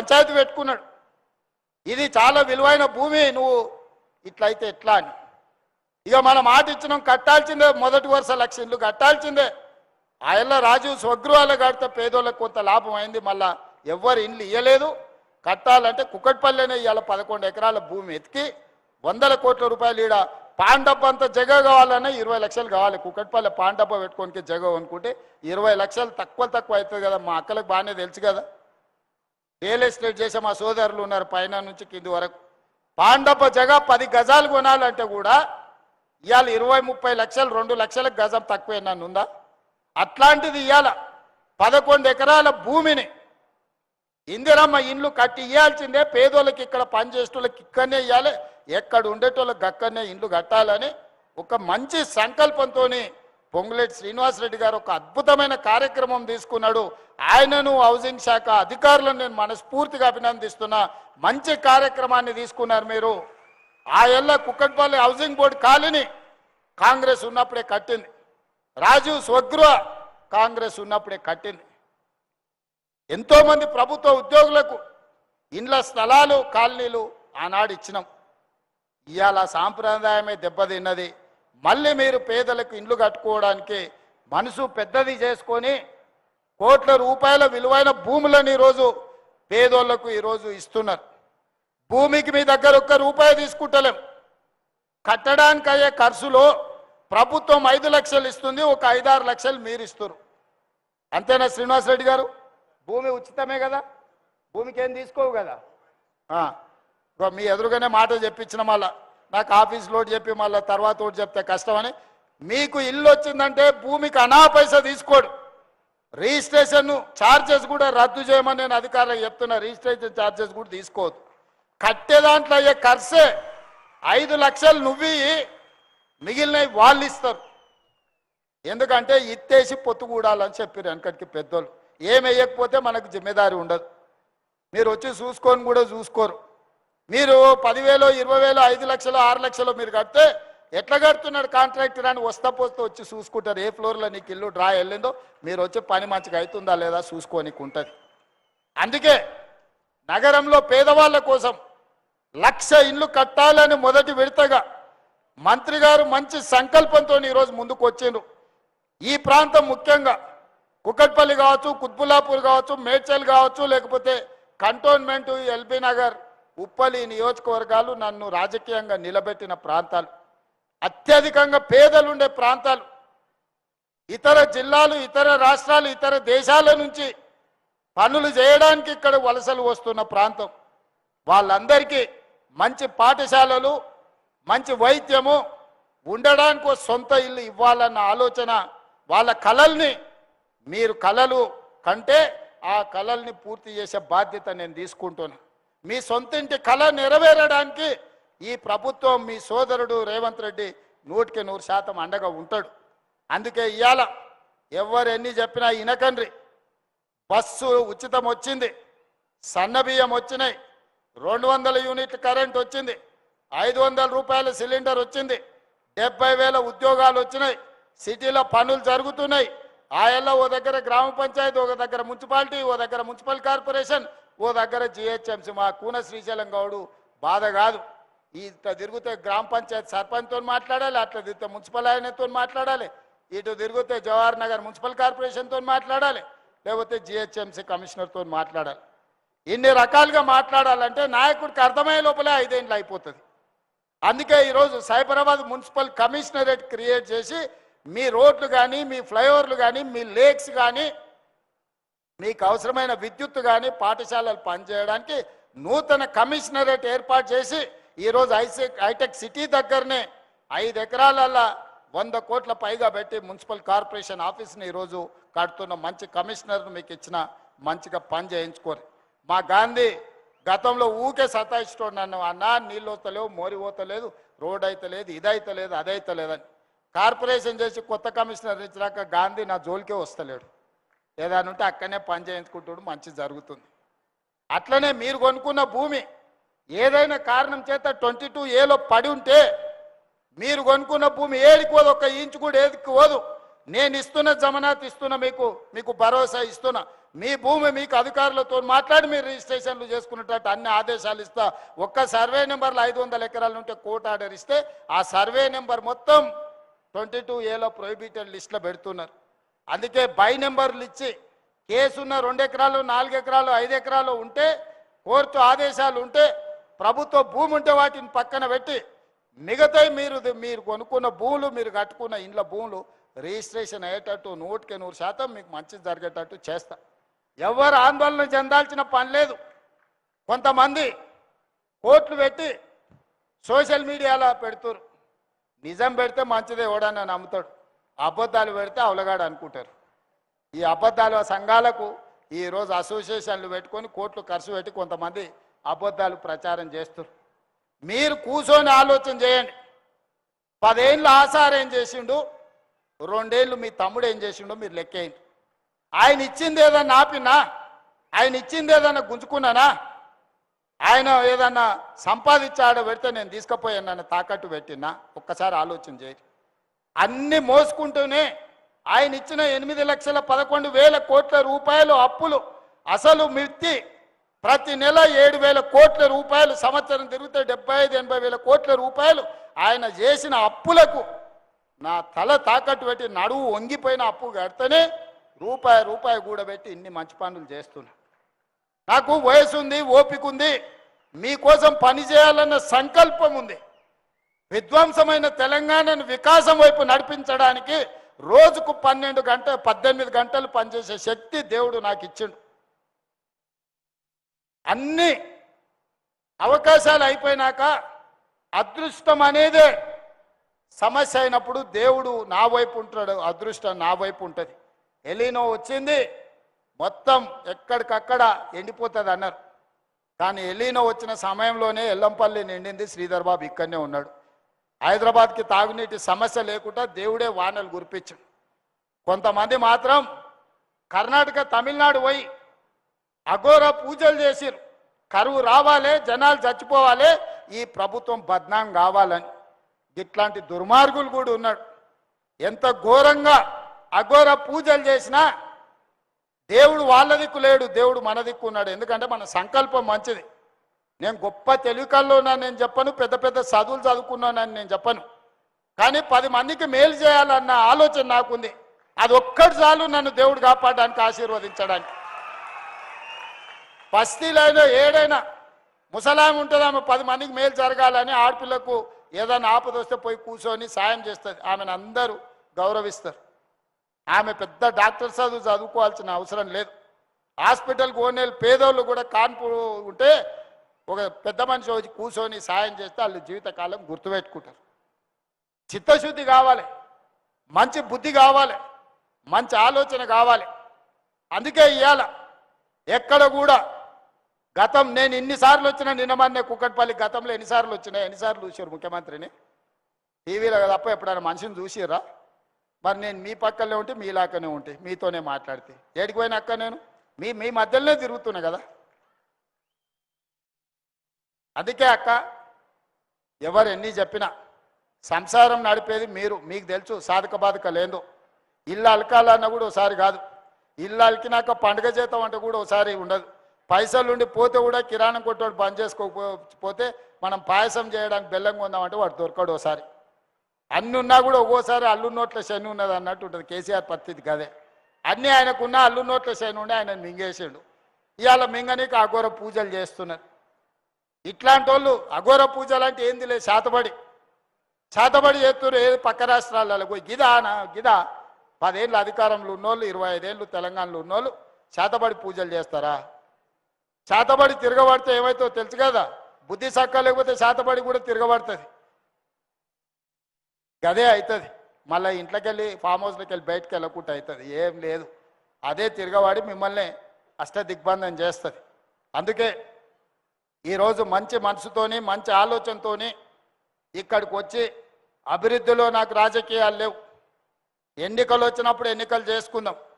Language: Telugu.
పంచాయతీ పెట్టుకున్నాడు. ఇది చాలా విలువైన భూమి, నువ్వు ఇట్లయితే ఎట్లా అని. ఇక మనం మాట ఇచ్చినాం, కట్టాల్సిందే, మొదటి వరుస 1,00,000 ఇల్లు కట్టాల్సిందే. ఆయల్ల రాజీవ్ స్వగృహాలు కడితే పేదోళ్ళకి కొంత లాభం అయింది. మళ్ళా ఎవ్వరు ఇండ్లు ఇవ్వలేదు. కట్టాలంటే కుక్కట్పల్లినే ఇవాళ 11 ఎకరాల భూమి ఎతికి 100 కోట్ల రూపాయలు ఈడ పాండబ్బ అంత జగ కావాలన్నా 20 లక్షలు కావాలి. కుక్కట్పల్లి పాండబ్బ పెట్టుకోనికి జగ అనుకుంటే 20 లక్షలు తక్కువ అవుతుంది కదా. మా అక్కలకు బాగానే తెలుసు కదా, రియల్ ఎస్టేట్ చేసే మా సోదరులు ఉన్నారు పైన నుంచి కింది వరకు. పాండబ్బ జగ 10 గజాలు కొనాలంటే కూడా ఇవాళ 20-30 లక్షలు, 2 లక్షలకు గజం తక్కువ నన్ను ఉందా? అట్లాంటిది ఇవాళ 11 ఎకరాల భూమిని ఇందిరమ్మ ఇండ్లు కట్టి ఇవ్వాల్సిందే. పేదోళ్ళకి ఇక్కడ పనిచేసేటోళ్ళకి ఇక్కడనే ఇవ్వాలి, ఎక్కడ ఉండేటోళ్ళకి అక్కడనే ఇండ్లు కట్టాలని ఒక మంచి సంకల్పంతో పొంగులేటి శ్రీనివాసరెడ్డి గారు ఒక అద్భుతమైన కార్యక్రమం తీసుకున్నాడు. ఆయనను హౌసింగ్ శాఖ అధికారులను నేను మనస్ఫూర్తిగా అభినందిస్తున్నా. మంచి కార్యక్రమాన్ని తీసుకున్నారు మీరు. ఆ ఎల్ల Kukatpally housing board colony Congress ఉన్నప్పుడే కట్టింది. రాజీవ్ స్వగృహ కాంగ్రెస్ ఉన్నప్పుడే కట్టింది. ఎంతోమంది ప్రభుత్వ ఉద్యోగులకు ఇండ్ల స్థలాలు కాలనీలు ఆనాడు ఇచ్చినాం. ఇవాళ సాంప్రదాయమే దెబ్బతిన్నది. మళ్ళీ మీరు పేదలకు ఇండ్లు కట్టుకోవడానికి మనసు పెద్దది చేసుకొని కోట్ల రూపాయల విలువైన భూములను ఈరోజు పేదోళ్లకు ఈరోజు ఇస్తున్నారు. భూమికి మీ దగ్గర ₹1 తీసుకుంటలేం. కట్టడానికి అయ్యే ఖర్చులో ప్రభుత్వం 5 లక్షలు ఇస్తుంది, ఒక 5-6 లక్షలు మీరు ఇస్తారు. అంతేనా శ్రీనివాసరెడ్డి గారు? భూమి ఉచితమే కదా, భూమికి ఏం తీసుకోవు కదా. మీ ఎదురుగానే మాట చెప్పించిన మళ్ళా నాకు ఆఫీస్లో చెప్పి మళ్ళీ తర్వాత ఒకటి చెప్తే కష్టమని. మీకు ఇల్లు వచ్చిందంటే భూమికి అనా పైసా తీసుకోడు. రిజిస్ట్రేషన్ ఛార్జెస్ కూడా రద్దు చేయమని నేను అధికారులకు చెప్తున్నా. రిజిస్ట్రేషన్ ఛార్జెస్ కూడా తీసుకోవద్దు. కట్టే దాంట్లో అయ్యే ఖర్చే 5 లక్షలు నువ్వు మిగిలినవి వాళ్ళు ఇస్తారు. ఎందుకంటే ఇత్తేసి పొత్తు కూడాలని చెప్పారు వెనకటికి పెద్దోళ్ళు. ఏం వేయకపోతే మనకు జిమ్మేదారి ఉండదు. మీరు వచ్చి చూసుకొని కూడా చూసుకోరు. మీరు 10,000, 20,000, 5 లక్షలు, 6 లక్షలు మీరు కడితే ఎట్లా కడుతున్నాడు కాంట్రాక్టర్ అని వస్తా పోస్తూ వచ్చి చూసుకుంటారు. ఏ ఫ్లోర్లో నీకు ఇల్లు డ్రా వెళ్ళిందో మీరు వచ్చి పని మంచిగా అవుతుందా లేదా చూసుకోనికి ఉంటుంది. అందుకే నగరంలో పేదవాళ్ళ కోసం 1,00,000 ఇల్లు కట్టాలని మొదటి విడతగా మంత్రి గారు మంచి సంకల్పంతో ఈరోజు ముందుకు వచ్చిండ్రు. ఈ ప్రాంతం ముఖ్యంగా కుకట్పల్లి కావచ్చు, కుత్బుల్లాపూర్ కావచ్చు, మేడ్చల్ కావచ్చు, లేకపోతే కంటోన్మెంటు, ఎల్బీ నగర్, ఉప్పలి నియోజకవర్గాలు నన్ను రాజకీయంగా నిలబెట్టిన ప్రాంతాలు. అత్యధికంగా పేదలుండే ప్రాంతాలు. ఇతర జిల్లాలు, ఇతర రాష్ట్రాలు, ఇతర దేశాల నుంచి పనులు చేయడానికి ఇక్కడ వలసలు వస్తున్న ప్రాంతం. వాళ్ళందరికీ మంచి పాఠశాలలు, మంచి వైద్యము, ఉండడానికి సొంత ఇల్లు ఇవ్వాలన్న ఆలోచన, వాళ్ళ కలల్ని మీరు కలలు కంటే ఆ కలల్ని పూర్తి చేసే బాధ్యత నేను తీసుకుంటున్నా. మీ సొంతింటి కళ నెరవేరడానికి ఈ ప్రభుత్వం, మీ సోదరుడు రేవంత్ రెడ్డి 100% అండగా ఉంటాడు. అందుకే ఇవాళ ఎవరు ఎన్ని చెప్పినా ఇనకండ్రి. బస్సు ఉచితం వచ్చింది, సన్నబియ్యం వచ్చినాయి, 200 యూనిట్ల కరెంట్ వచ్చింది, 500 రూపాయల సిలిండర్ వచ్చింది, 70,000 ఉద్యోగాలు వచ్చినాయి, సిటీలో పనులు జరుగుతున్నాయి. ఆయల్లో ఓ దగ్గర గ్రామ పంచాయతీ, ఒక దగ్గర మున్సిపాలిటీ, ఓ దగ్గర మున్సిపల్ కార్పొరేషన్, ఓ దగ్గర జిహెచ్ఎంసీ. మా కూన శ్రీశైలం గౌడు బాధ కాదు. ఇట్లా తిరిగితే గ్రామ పంచాయతీ సర్పంచ్తో మాట్లాడాలి, అట్లా తిరిగితే మున్సిపల్ ఆయనతో మాట్లాడాలి, ఇటు తిరిగితే జవహర్ నగర్ మున్సిపల్ కార్పొరేషన్తో మాట్లాడాలి, లేకపోతే జిహెచ్ఎంసీ కమిషనర్తో మాట్లాడాలి. ఇన్ని రకాలుగా మాట్లాడాలంటే నాయకుడికి అర్థమయ్యే లోపలే 5 ఏళ్ళు అయిపోతుంది. అందుకే ఈరోజు సైబరాబాద్ మున్సిపల్ కమిషనరేట్ క్రియేట్ చేసి మీ రోడ్లు కానీ, మీ ఫ్లైఓవర్లు కానీ, మీ లేక్స్ కానీ, మీకు అవసరమైన విద్యుత్తు కానీ, పాఠశాలలు పనిచేయడానికి నూతన కమిషనరేట్ ఏర్పాటు చేసి ఈరోజు హైటెక్ సిటీ దగ్గరనే 5 ఎకరాలలో 100 కోట్ల పైగా పెట్టి మున్సిపల్ కార్పొరేషన్ ఆఫీస్ని ఈరోజు కడుతున్న మంచి కమిషనర్ను మీకు ఇచ్చిన, మంచిగా పని చేయించుకోరు. మా గాంధీ గతంలో ఊకే సతాయిస్తాడు నన్ను, అన్నా నీళ్ళు వస్తలేవు, మోరి పోతలేదు, రోడ్ అయితే లేదు, ఇదైతే లేదు, అదైతే లేదని. కార్పొరేషన్ చేసి కొత్త కమిషనర్ ఇచ్చినాక గాంధీ నా జోలికే వస్తలేడు. ఏదైనా ఉంటే అక్కడనే పని చేయించుకుంటాడు, మంచి జరుగుతుంది. అట్లనే మీరు కొనుక్కున్న భూమి ఏదైనా కారణం చేత 22A పడి ఉంటే మీరు కొనుక్కున్న భూమి ఏడికి పోదు, 1 ఇంచు కూడా ఏదికి పోదు. నేను ఇస్తున్న జమనాత్ ఇస్తున్నా, మీకు భరోసా ఇస్తున్నా. మీ భూమి మీకు అధికారులతో మాట్లాడి మీరు రిజిస్ట్రేషన్లు చేసుకున్నట్టు అన్ని ఆదేశాలు ఇస్తా. ఒక్క సర్వే నెంబర్లు 500 ఎకరాలు ఉంటే కోర్టు ఆర్డర్ ఇస్తే ఆ సర్వే నెంబర్ మొత్తం 22A ప్రొహిబిటెడ్ లిస్టులో పెడుతున్నారు. అందుకే బై నెంబర్లు ఇచ్చి కేసున్న 2 ఎకరాలు 4 ఎకరాలు 5 ఎకరాలు ఉంటే కోర్టు ఆదేశాలు ఉంటే ప్రభుత్వ భూమి ఉంటే వాటిని పక్కన పెట్టి మిగతా మీరు కొనుక్కున్న భూములు మీరు కట్టుకున్న ఇండ్ల భూములు రిజిస్ట్రేషన్ అయ్యేటట్టు 100% మీకు మంచి జరిగేటట్టు చేస్తా. ఎవరు ఆందోళన చెందాల్సిన పని లేదు. కొంతమంది కోర్టులు పెట్టి సోషల్ మీడియాలో పెడుతురు. నిజం పెడితే మంచిదే ఎవడన్నా నమ్ముతాడు, అబద్ధాలు పెడితే అవలగాడు అనుకుంటారు. ఈ అబద్ధాల సంఘాలకు ఈరోజు అసోసియేషన్లు పెట్టుకొని కోట్లు ఖర్చు పెట్టి కొంతమంది అబద్ధాలు ప్రచారం చేస్తారు. మీరు కూర్చొని ఆలోచన చేయండి. 10 ఏళ్ళు ఆసారు ఏం చేసిండు, 2 ఏళ్ళు మీ తమ్ముడు ఏం చేసిండో మీరు లెక్కేయండి. ఆయన ఇచ్చింది ఏదన్నా ఆపినా, ఆయన ఇచ్చింది ఏదన్నా గుంజుకున్నానా, ఆయన ఏదన్నా సంపాదించాడ పెడితే నేను తీసుకుపోయాను నన్ను తాకట్టు పెట్టినా, ఒక్కసారి ఆలోచన చేయండి. అన్ని మోసుకుంటూనే ఆయన ఇచ్చిన 8,11,000 కోట్ల రూపాయలు అప్పులు అసలు మిర్చి ప్రతి నెల 7,000 కోట్ల రూపాయలు, సంవత్సరం తిరిగితే 75-80 కోట్ల రూపాయలు ఆయన చేసిన అప్పులకు నా తల తాకట్టు పెట్టి నడువు వంగిపోయిన అప్పు కడితేనే రూపాయి కూడబెట్టి ఇన్ని మంచి పనులు చేస్తున్నా. నాకు వయసు ఉంది, ఓపిక ఉంది, మీకోసం పని చేయాలన్న సంకల్పం ఉంది. విధ్వంసమైన తెలంగాణను వికాసం వైపు నడిపించడానికి రోజుకు 18 గంటలు పనిచేసే శక్తి దేవుడు నాకు ఇచ్చిండు. అన్ని అవకాశాలు అయిపోయినాక అదృష్టం అనేదే సమస్య అయినప్పుడు దేవుడు నా వైపు ఉంటాడు, అదృష్టం నా వైపు ఉంటుంది. ఎలీనో వచ్చింది, మొత్తం ఎక్కడికక్కడ ఎండిపోతుంది అన్నారు. కానీ ఎలీనో వచ్చిన సమయంలోనే ఎల్లంపల్లి నిండింది. శ్రీధర్ బాబు ఇక్కడనే ఉన్నాడు. హైదరాబాద్కి తాగునీటి సమస్య లేకుండా దేవుడే వానలు కురిపించాడు. కొంతమంది మాత్రం కర్ణాటక తమిళనాడు పోయి అఘోర పూజలు చేసిరు. కరువు రావాలి, జనాలు చచ్చిపోవాలి, ఈ ప్రభుత్వం బద్నాం కావాలని. ఇట్లాంటి దుర్మార్గులు కూడా ఉన్నాడు. ఎంత ఘోరంగా అఘోర పూజలు చేసినా దేవుడు వాళ్ళ దిక్కు లేడు, దేవుడు మన దిక్కు ఉన్నాడు. ఎందుకంటే మన సంకల్పం మంచిది. నేను గొప్ప తెలివికల్లో ఉన్నాను నేను చెప్పను, పెద్ద పెద్ద చదువులు చదువుకున్నానని నేను చెప్పను. కానీ 10 మందికి మేలు చేయాలన్న ఆలోచన నాకుంది. అది ఒక్కటి చాలు నన్ను దేవుడు కాపాడడానికి, ఆశీర్వదించడానికి. బస్తీలైనా ఏడైనా ముసలామె ఉంటుంది, ఆమె 10 మందికి మేలు జరగాలని, ఆడపిల్లకు ఏదైనా ఆపద వస్తే పోయి కూర్చొని సాయం చేస్తుంది. ఆమెను అందరూ గౌరవిస్తారు. ఆమె పెద్ద డాక్టర్ చదువుకోవాల్సిన అవసరం లేదు. హాస్పిటల్కి ఓనేళ్ళు పేదోళ్ళు కూడా కాన్పు ఉంటే ఒక పెద్ద మనిషి వచ్చి కూర్చొని సాయం చేస్తే వాళ్ళు జీవితకాలం గుర్తుపెట్టుకుంటారు. చిత్తశుద్ధి కావాలి, మంచి బుద్ధి కావాలి, మంచి ఆలోచన కావాలి. అందుకే ఇవాళ ఎక్కడ కూడా గతం నేను ఇన్నిసార్లు వచ్చినా, నిన్నమన్నే కుక్కట్పల్లి గతంలో ఎన్నిసార్లు చూసారు ముఖ్యమంత్రిని టీవీలో తప్ప ఎప్పుడైనా మనిషిని చూసిర్రా? మరి నేను మీ పక్కనే ఉంటే మీలాకనే ఉంటే మీతోనే మాట్లాడితే ఏడికి పోయిన అక్క నేను మీ మధ్యలోనే తిరుగుతున్నా కదా. అందుకే అక్క ఎవరు ఎన్ని చెప్పినా సంసారం నడిపేది మీరు, మీకు తెలుసు సాధక బాధక లేదు. ఇల్లు అలకాలన్నా కూడా ఒకసారి కాదు, ఇల్లు అలికినాక పండుగ చేతం అంటే కూడా ఒకసారి ఉండదు. పైసలు ఉండి పోతే కూడా కిరాణం కొట్టోడు బంద్ చేసుకోకపోతే మనం పాయసం చేయడానికి బెల్లం కొందామంటే వాడు దొరకడు ఒకసారి. అన్ని ఉన్నా కూడా ఒక్కోసారి అల్లు నోట్ల శని ఉన్నది అన్నట్టు ఉంటుంది. కేసీఆర్ పరిస్థితి కదే. అన్నీ ఆయనకున్న అల్లు నోట్ల శని ఉండి ఆయన మింగేసాడు. ఇవాళ మింగనీకి అఘోర పూజలు చేస్తున్నారు. ఇట్లాంటి వాళ్ళు అఘోర పూజలు అంటే ఏంది లేదు, శాతబడి చేస్తున్నారు. ఏది పక్క రాష్ట్రాలలో పోయి గిదా 10 ఏళ్ళు అధికారంలో ఉన్నోళ్ళు, 25 ఏళ్ళు తెలంగాణలో ఉన్నోళ్ళు శాతబడి పూజలు చేస్తారా? శాతబడి తిరగబడితే ఏమైతుందో తెలుసు కదా. బుద్ధి సక్క లేకపోతే శాతబడి కూడా తిరగబడుతుంది. అదే అవుతుంది. మళ్ళీ ఇంట్లోకి వెళ్ళి ఫామ్ హౌస్లోకి వెళ్ళి బయటకు వెళ్ళకుండా అవుతుంది. ఏం లేదు, అదే తిరగబడి మిమ్మల్ని అష్టదిగ్బంధం చేస్తుంది. అందుకే ఈరోజు మంచి మనసుతోని మంచి ఆలోచనతోని ఇక్కడికి వచ్చి అభివృద్ధిలో నాకు రాజకీయాలు లేవు. ఎన్నికలు వచ్చినప్పుడు ఎన్నికలు చేసుకుందాం.